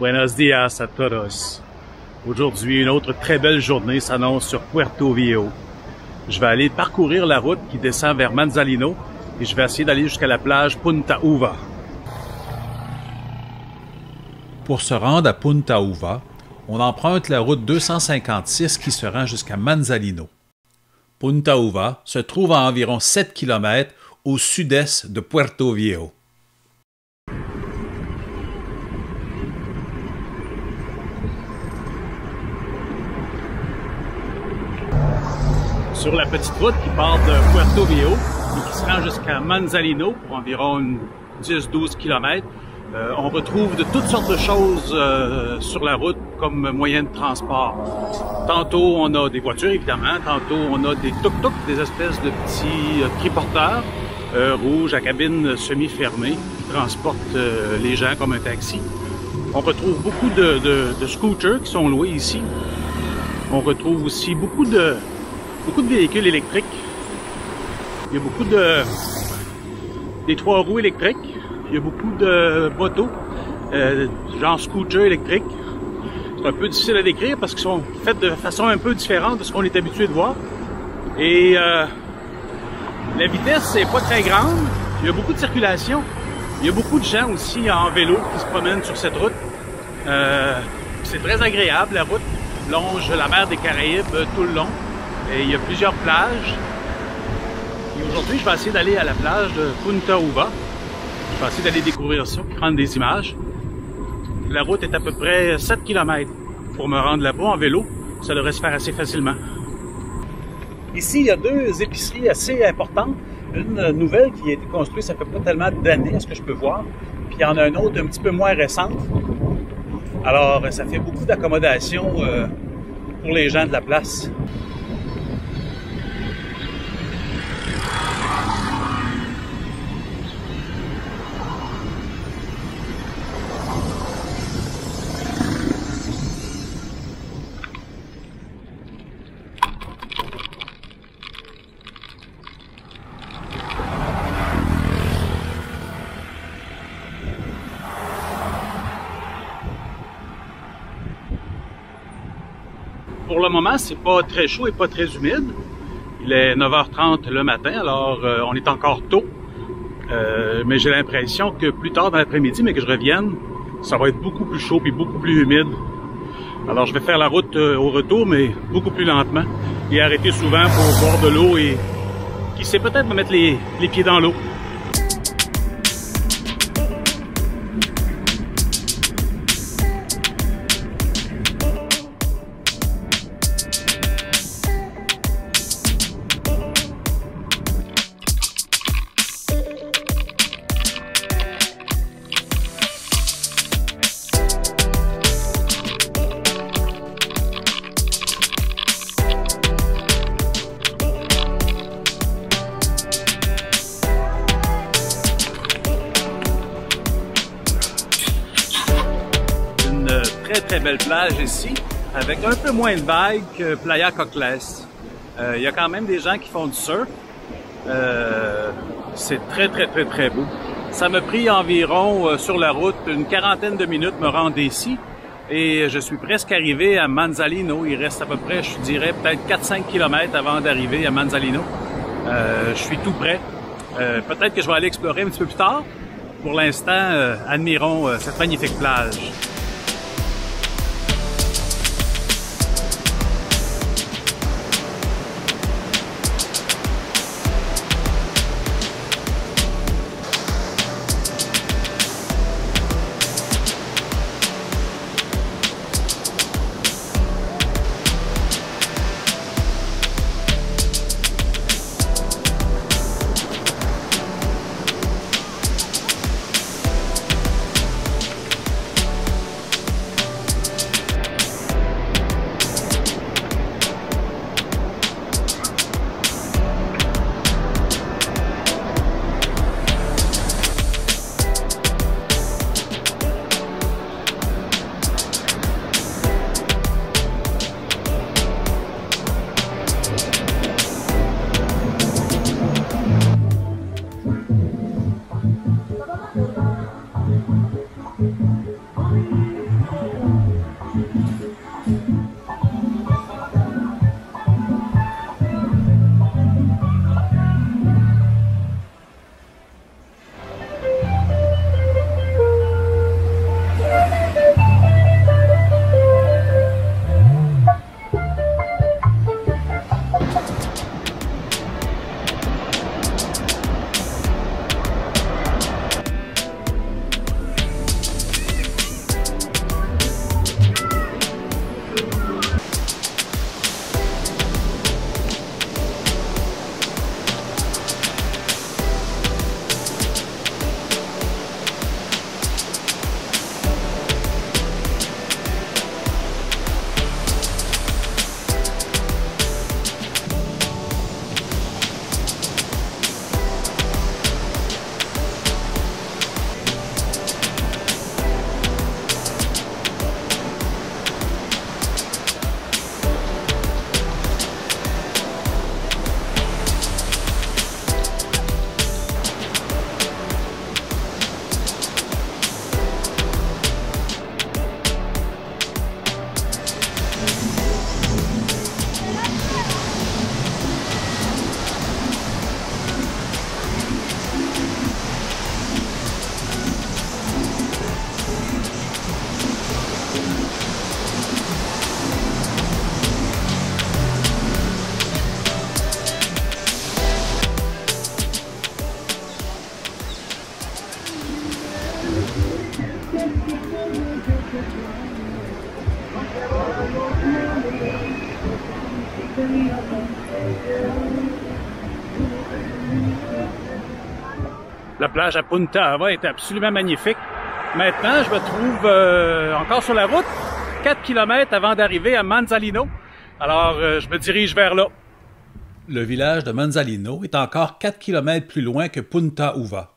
Buenos días a todos. Aujourd'hui, une autre très belle journée s'annonce sur Puerto Viejo. Je vais aller parcourir la route qui descend vers Manzanillo et je vais essayer d'aller jusqu'à la plage Punta Uva. Pour se rendre à Punta Uva, on emprunte la route 256 qui se rend jusqu'à Manzanillo. Punta Uva se trouve à environ 7 km au sud-est de Puerto Viejo. Sur la petite route qui part de Puerto Viejo et qui se rend jusqu'à Manzanillo pour environ 10-12 km, on retrouve de toutes sortes de choses sur la route comme moyen de transport. Tantôt, on a des voitures, évidemment. Tantôt, on a des tuk-tuk, des espèces de petits triporteurs rouges à cabine semi-fermée qui transportent les gens comme un taxi. On retrouve beaucoup de scooters qui sont loués ici. On retrouve aussi beaucoup de véhicules électriques. Il y a beaucoup des 3 roues électriques. Il y a beaucoup de motos, genre scooter électriques. C'est un peu difficile à décrire parce qu'ils sont faits de façon un peu différente de ce qu'on est habitué de voir. Et la vitesse n'est pas très grande. Il y a beaucoup de circulation. Il y a beaucoup de gens aussi en vélo qui se promènent sur cette route. C'est très agréable. La route longe la mer des Caraïbes tout le long. Et il y a plusieurs plages. Et aujourd'hui, je vais essayer d'aller à la plage de Punta Uva. Je vais essayer d'aller découvrir ça, prendre des images. La route est à peu près 7 km. Pour me rendre là-bas en vélo, ça devrait se faire assez facilement. Ici, il y a 2 épiceries assez importantes. Une nouvelle qui a été construite, ça fait pas tellement d'années, à ce que je peux voir. Puis il y en a une autre un petit peu moins récente. Alors, ça fait beaucoup d'accommodation pour les gens de la place. Pour le moment, c'est pas très chaud et pas très humide. Il est 9h30 le matin, alors on est encore tôt. Mais j'ai l'impression que plus tard dans l'après-midi, mais que je revienne, ça va être beaucoup plus chaud et beaucoup plus humide. Alors je vais faire la route au retour, mais beaucoup plus lentement. Et arrêter souvent pour boire de l'eau et qui sait peut-être me mettre les pieds dans l'eau. Très belle plage ici, avec un peu moins de vagues que Playa Cocles. Il y a quand même des gens qui font du surf. C'est très beau. Ça m'a pris environ sur la route une 40aine de minutes me rendre ici et je suis presque arrivé à Manzanillo. Il reste à peu près, je dirais, peut-être 4-5 km avant d'arriver à Manzanillo. Je suis tout près. Peut-être que je vais aller explorer un petit peu plus tard. Pour l'instant, admirons cette magnifique plage. La plage à Punta Ava est absolument magnifique. Maintenant, je me trouve encore sur la route, 4 km avant d'arriver à Manzanillo. Alors, je me dirige vers là. Le village de Manzanillo est encore 4 km plus loin que Punta Uva.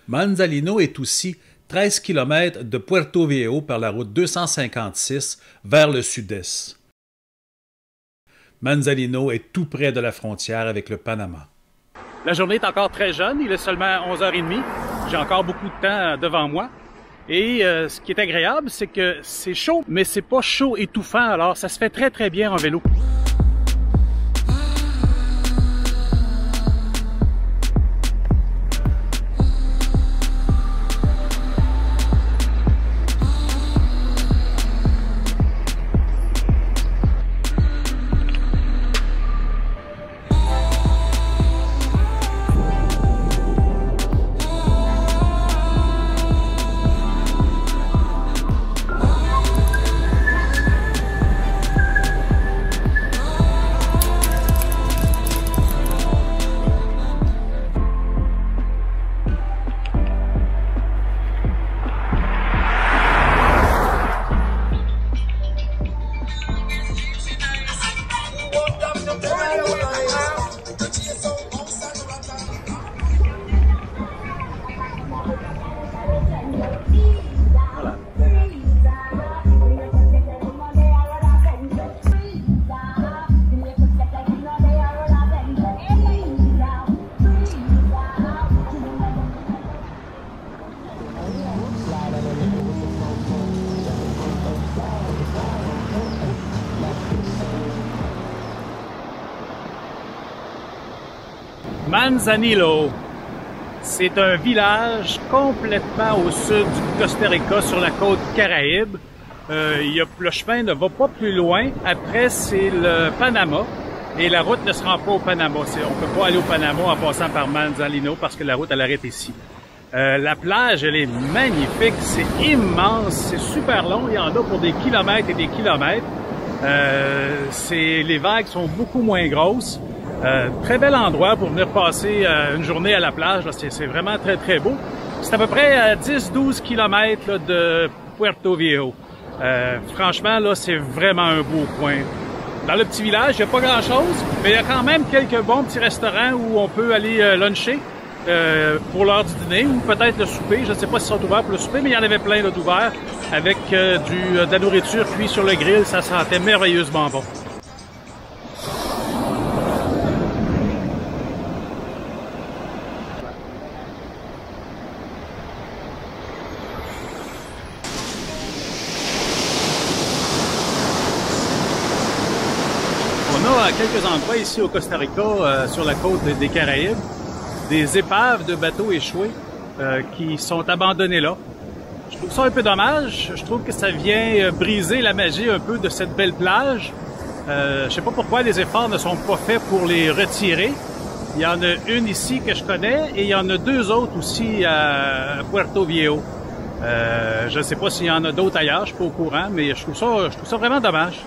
Manzanillo est aussi 13 km de Puerto Viejo par la route 256 vers le sud-est. Manzanillo est tout près de la frontière avec le Panama. La journée est encore très jeune, il est seulement 11h30. J'ai encore beaucoup de temps devant moi. Et ce qui est agréable, c'est que c'est chaud, mais c'est pas chaud étouffant, alors ça se fait très très bien en vélo. Manzanillo, c'est un village complètement au sud du Costa Rica, sur la côte Caraïbe. Le chemin ne va pas plus loin. Après, c'est le Panama. Et la route ne se rend pas au Panama. On ne peut pas aller au Panama en passant par Manzanillo parce que la route, elle arrête ici. La plage, elle est magnifique. C'est immense. C'est super long. Il y en a pour des kilomètres et des kilomètres. Les vagues sont beaucoup moins grosses. Très bel endroit pour venir passer une journée à la plage. C'est vraiment très, très beau. C'est à peu près à 10-12 km là, de Puerto Viejo. Franchement, là, c'est vraiment un beau coin. Dans le petit village, il n'y a pas grand-chose, mais il y a quand même quelques bons petits restaurants où on peut aller luncher pour l'heure du dîner ou peut-être le souper. Je ne sais pas s'ils sont ouverts pour le souper, mais il y en avait plein d'ouverts avec de la nourriture cuite sur le grill. Ça sentait merveilleusement bon. On a à quelques endroits ici au Costa Rica, sur la côte des Caraïbes, des épaves de bateaux échoués qui sont abandonnées là. Je trouve ça un peu dommage. Je trouve que ça vient briser la magie un peu de cette belle plage. Je sais pas pourquoi les efforts ne sont pas faits pour les retirer. Il y en a une ici que je connais et il y en a deux autres aussi à Puerto Viejo. Je ne sais pas s'il y en a d'autres ailleurs, je suis pas au courant, mais je trouve ça vraiment dommage.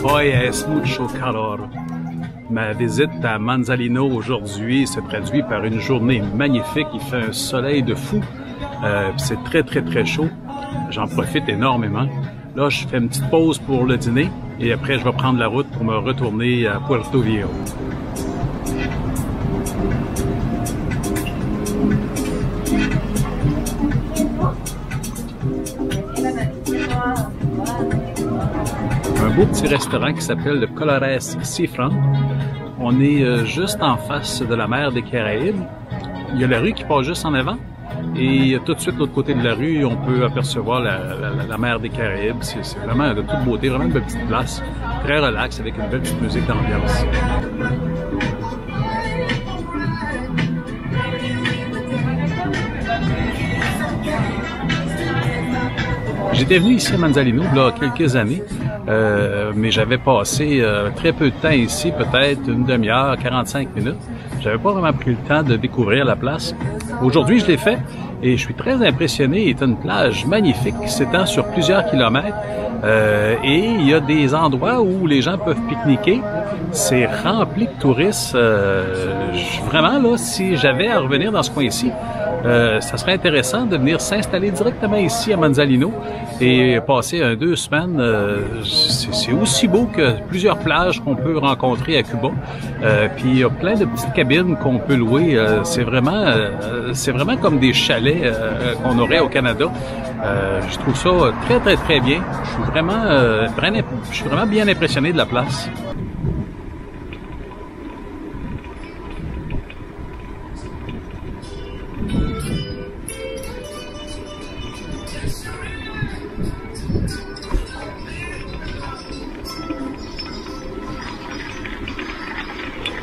Hoy es mucho calor. Ma visite à Manzanillo aujourd'hui se traduit par une journée magnifique. Il fait un soleil de fou. C'est très chaud. J'en profite énormément. Là, je fais une petite pause pour le dîner et après, je vais prendre la route pour me retourner à Puerto Viejo. Un beau petit restaurant qui s'appelle le Colores Seafront. On est juste en face de la mer des Caraïbes. Il y a la rue qui passe juste en avant. Et tout de suite, de l'autre côté de la rue, on peut apercevoir la mer des Caraïbes. C'est vraiment de toute beauté, vraiment une belle petite place. Très relax, avec une belle petite musique d'ambiance. J'étais venu ici à Manzanillo il y a quelques années, mais j'avais passé très peu de temps ici, peut-être une demi-heure, 45 minutes. J'avais pas vraiment pris le temps de découvrir la place. Aujourd'hui, je l'ai fait et je suis très impressionné. C'est une plage magnifique qui s'étend sur plusieurs kilomètres et il y a des endroits où les gens peuvent pique-niquer. C'est rempli de touristes. Vraiment, là, si j'avais à revenir dans ce coin-ci, ça serait intéressant de venir s'installer directement ici à Manzanillo et passer 2 semaines. C'est aussi beau que plusieurs plages qu'on peut rencontrer à Cuba. Puis il y a plein de petites cabines qu'on peut louer. C'est vraiment comme des chalets qu'on aurait au Canada. Je trouve ça très bien. Je suis vraiment bien impressionné de la place.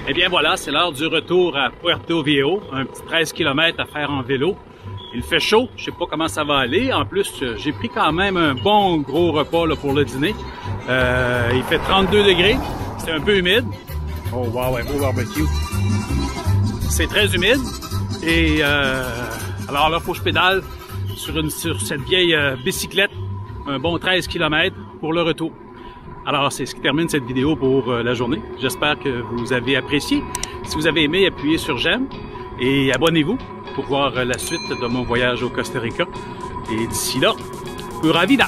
Eh bien voilà, c'est l'heure du retour à Puerto Viejo, un petit 13 km à faire en vélo. Il fait chaud, je sais pas comment ça va aller. En plus, j'ai pris quand même un bon gros repas là, pour le dîner. Il fait 32 degrés, c'est un peu humide. Oh wow, un beau barbecue. C'est très humide et alors là, faut que je pédale sur cette vieille bicyclette, un bon 13 km pour le retour. Alors, c'est ce qui termine cette vidéo pour la journée. J'espère que vous avez apprécié. Si vous avez aimé, appuyez sur j'aime et abonnez-vous pour voir la suite de mon voyage au Costa Rica. Et d'ici là, pura vida!